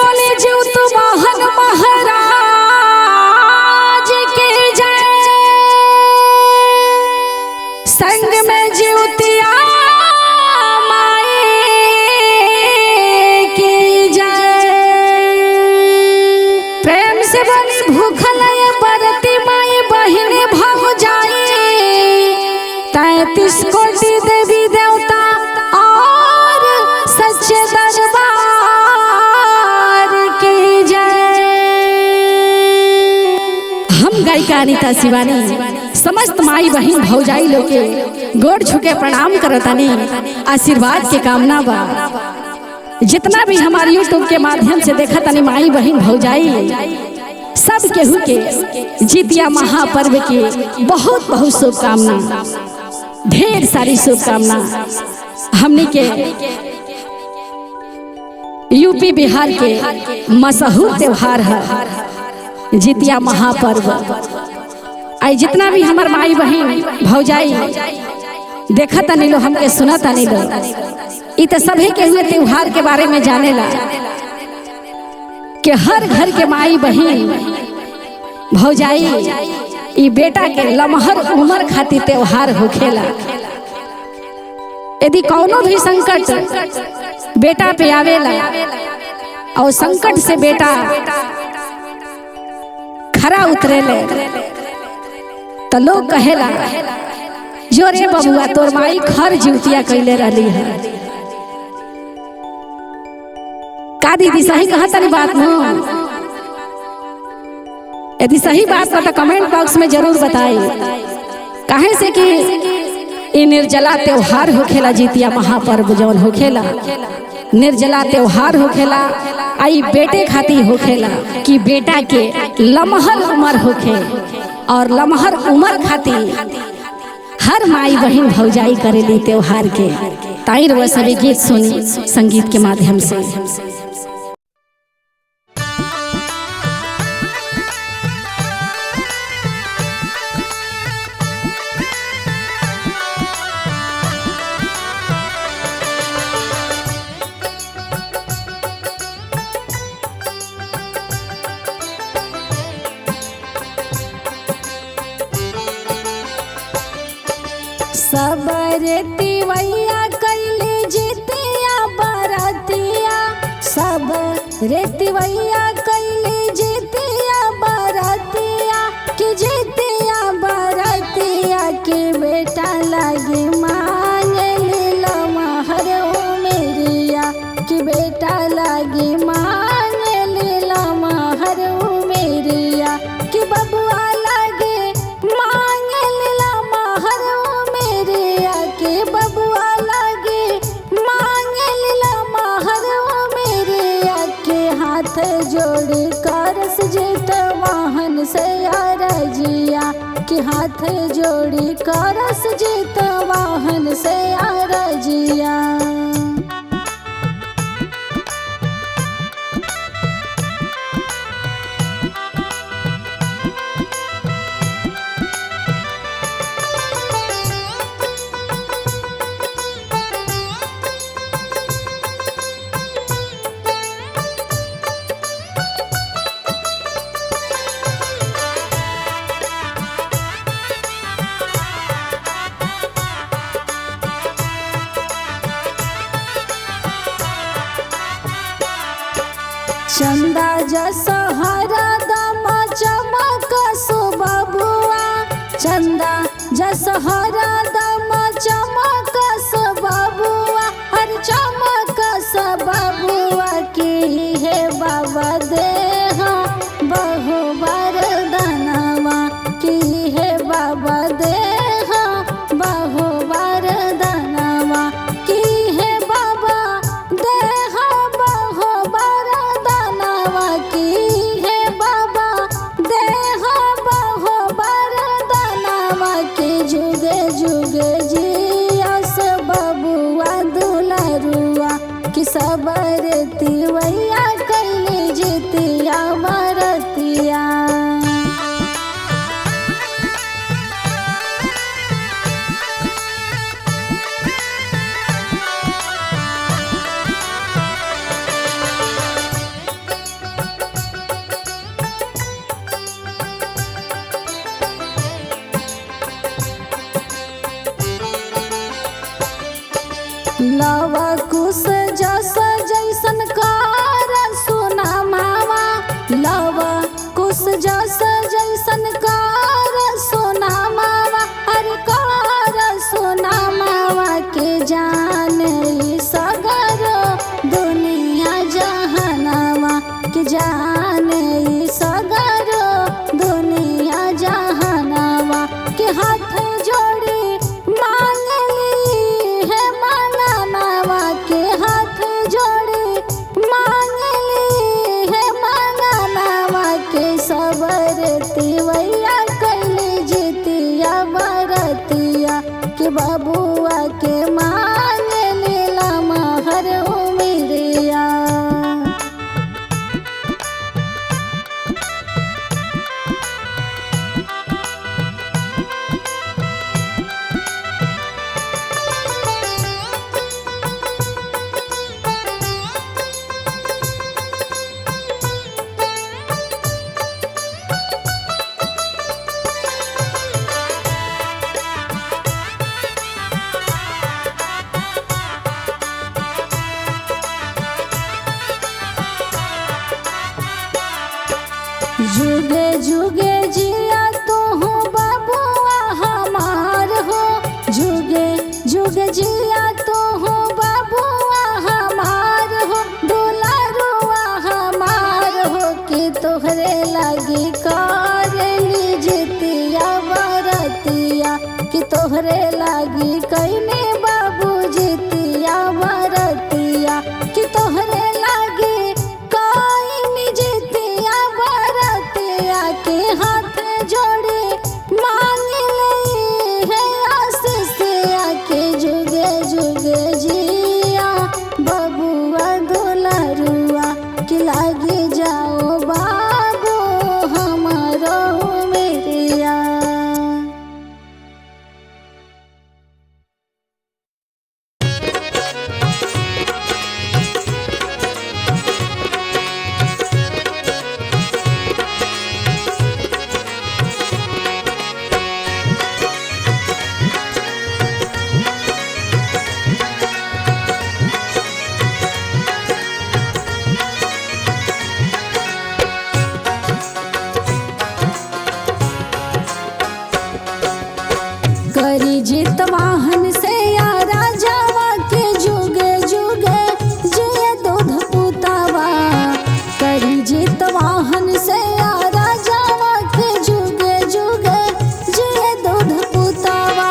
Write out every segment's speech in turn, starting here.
बोले जीव तू मोहन महाराज की जय। संग में जीवतिया माई की जय। प्रेम से बोली भूखल बरती माई बहिनी भौजाई। 33 कोटि देवी देवता और सच्चे दरबार की जय। हम गायिका अनीता शिवानी समस्त माई बहन भौजाई लोग के गोड़ छुके प्रणाम करतानी। आशीर्वाद के कामना बा। जितना भी हमारे यूट्यूब के माध्यम से देखा तनी माई बहन भौजाई सब केहू के जितिया महापर्व की बहुत बहुत शुभकामना, ढेर सारी शुभकामना। हमने के यूपी बिहार के मशहूर त्योहार है जितिया महापर्व। आई जितना भी हमार माई बहन भौजाई देखा तनी लो, हमके सुना तनी लो, इ तो सभी के हुए त्योहार के बारे में जानेला कि हर घर के माई बहन भौजाई इ बेटा के लमहर उम्र खातिर त्योहार होखेला। यदि कौनो भी संकट बेटा पे आवेला और संकट से बेटा खरा उतरेले तो लोग कहेला जो रे बबुआ तोर माई खर जीवतिया कैले रहली है। का दीदी सही कहा तनी बात न? यदि सही बात हो तो कमेंट बॉक्स में जरूर बताई। काहे से कि ये निर्जला त्योहार होखेला, जितिया महापर्व जौन होखेला निर्जला त्योहार होखेला। आई बेटे खातिर होखेला कि बेटा के लमहर उम्र होखे और लमहर उम्र खातिर हर माई बहन भौजाई करेली त्योहार के। ताई वो सभी गीत सुनी संगीत के माध्यम से। सबर तिवैया कैले जितिया बरतिया। सबर तिवैया कैले जितिया बरतिया कि जितिया बरतिया के बेटा लगे मांगे लमहर उमेरिया कि बेटा लगे मांगे लमहर उमेरिया कि बबुआ लगे मांगे लमहर उमेरिया के बबुआ लगे मांगे लमहर उमेरिया के हाथ जोड़ी करस जित वाहन से अरजिया कि हाथ जोड़ी करस जित वाहन से अरजिया। चंदा जैसा हरा दम चमक सुबबुआ। चंदा जैसा हरा दम चमक सुबबुआ। हर चमक सुबबुआ की है बाबा देह बहु वरदानवा की है बाबा देह बहु वरदानवा की है बाबा देह बहु वरदानवा की है बाबा देह बहु वरदानवा के जुगे जुगे जियस बबुआ दुलरुआ कि सबर तिवैया कैले जितिया बरतिया। कुश जस जैसन कार सोना मावा, लव कुश जस जैसन कार सोना मावा, अरे कार सोना मावा के जाने सगर दुनिया जहानावा, के जाने सगर दुनिया जहानावा, के हाथ जोड़ी मांगली है मांगनावा, के हाथ जोड़ी मांगली है मांगनावा, के सबर तिवैया कैली जितिया बरतिया, के बबुआ के मांगली लमहर उमिरिया। जुगे जुगे जिया तो हो बबुआ हमार हो, जुगे जुगे जिया तो हो बबुआ हमार हो, दुलारुआ हमार हो, कि तोहरे लगी करेली जितिया बरतिया, कि तोहरे लगी कैने बाबू जितिया बरतिया, कि तोहरे लगी कैनी जितिया बरतिया, के हाथ जोड़े मांगली है आशीषिया, के जुगे जुगे जिया बबुआ दुलारुआ, कि लागे जाओ बाबू हमारो मेरिया। करी जित वाहन से या राजावा, के जुगे जुगे जिए दूध पुतावा, करी जित वाहन से या राजावा, के जुगे जुगे जिए दूध पुतावा,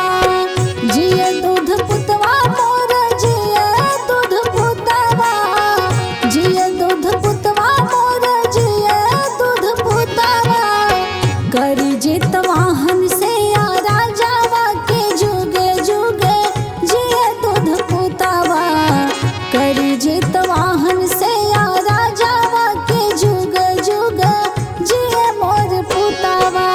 जिए दूध पुतवा मोर जिए दूध पुतावा, जिए दूध पुतवा मोर जिए दूध पुतावा, करी जित वाहन से या राजावा, के जुगे जुगे जिए दूध पुतावा, करी जित वाहन से या राजावा, के जुगे जुगे जिए मोर पुतावा।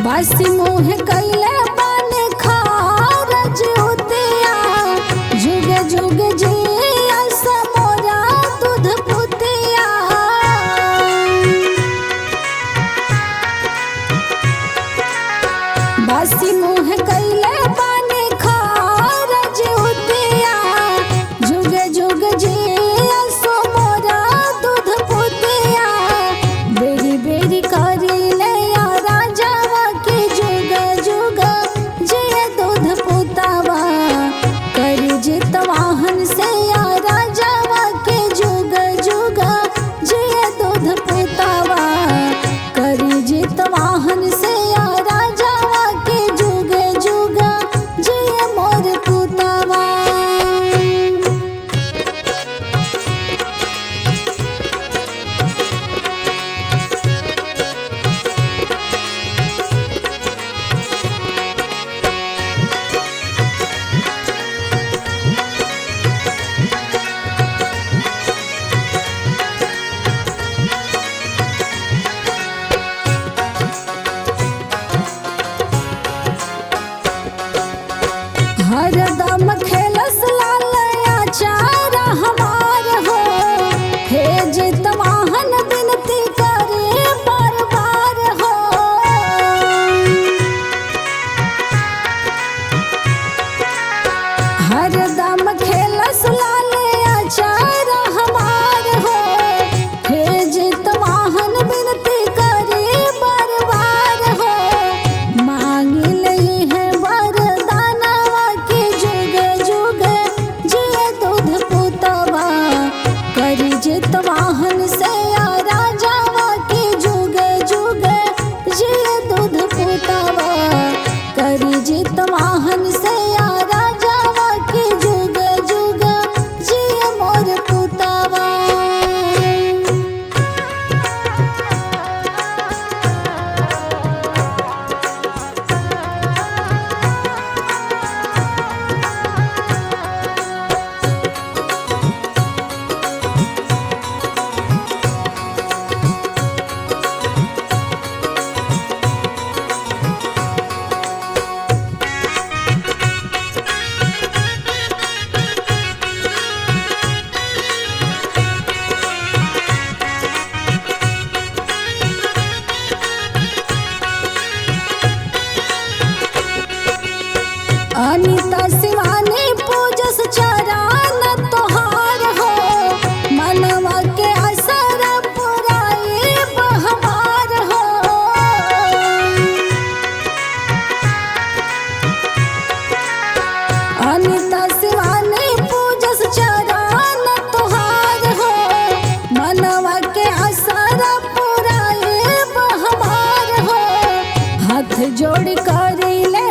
बासी मुँह कैले बने खारज उतिया, जुगे जुगे जिया समोरा दूध पुतिया। बासी मुँह कैले बने खारज उतिया, जुगे जुगे जिया समोरा दूध पुतिया। बेरी बेरी करी ले राजावा, के जुगे जुगे जिए दूध पुतावा, करी जित वाहन से या राजावा, के जुगे जुगे जिए दूध पुतावा, करी जित वाहन से या राजावा, के जुगे जुगे दूध पुतावा करी जित वाहन से या राजावा के जुग जुग जिय मोर पुतावा। अनिता शिवानी पूजस चरण तोहार हो मनवा के असर पुराए बहवार हो। अनिता शिवानी पूजस चरण तोहार हो मनवा के असर पुराए बहवार हो। हाथ जोड़ कर ले